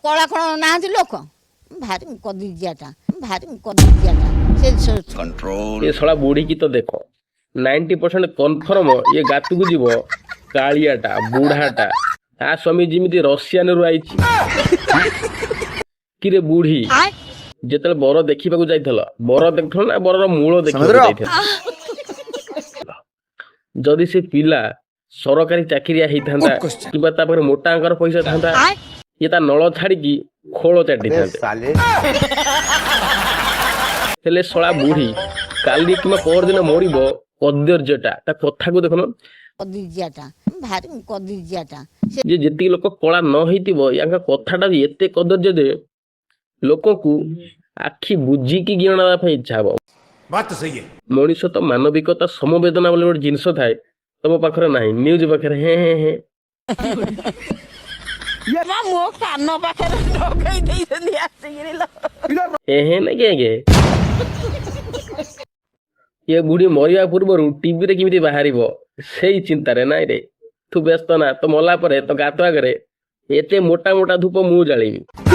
कला कौन ना लोक भारी कदीजियाटा भारी कदीजियाटा कंट्रोल। ये साला बूढ़ी की तो देखो 90% कन्फर्म ये गातु को जीव कालियाटा बूढ़ाटा आ स्वामी जिमिति रशियान रु आइछि कि रे बूढ़ी जेतले बर देखिबा जाइथल बर देखथल ना बरर मूल देखिबा जाइथल जदि से पिला सरकारी चाकरिया हेइथांदा किबा ता पर मोटा अंकर पैसा थांदा ये ता नळ छाड़ी की खोल चाटी थांदे हेले सळा बूढ़ी काली किमा पर दिन मरिबो कदर्यटा ता कथा को देखनो कदीजियाटा भारी कदीजियाटा जे जेति लोक कला न हेतिबो याका कथाटा एते कदर्य दे लोक को आखि बुझी की गिणा पे इच्छा हबो बात तो सही है। मनीष तो मानविकता समवेदना बोले गोटे जिनस थाए तुम पाखरे नाही न्यूज पाखरे हे हे हे मो कान पाखे ढोकई देइछली आसिगिरी लो हे ना के ये बुढ़ी मरिया पूर्व टीवी रे किमिति बाहरिबो सेई चिंता रे नाइ रे तू व्यस्त ना तो मला परे तो गातो आगरे एते मोटा मोटा धूप मु जाळिबी।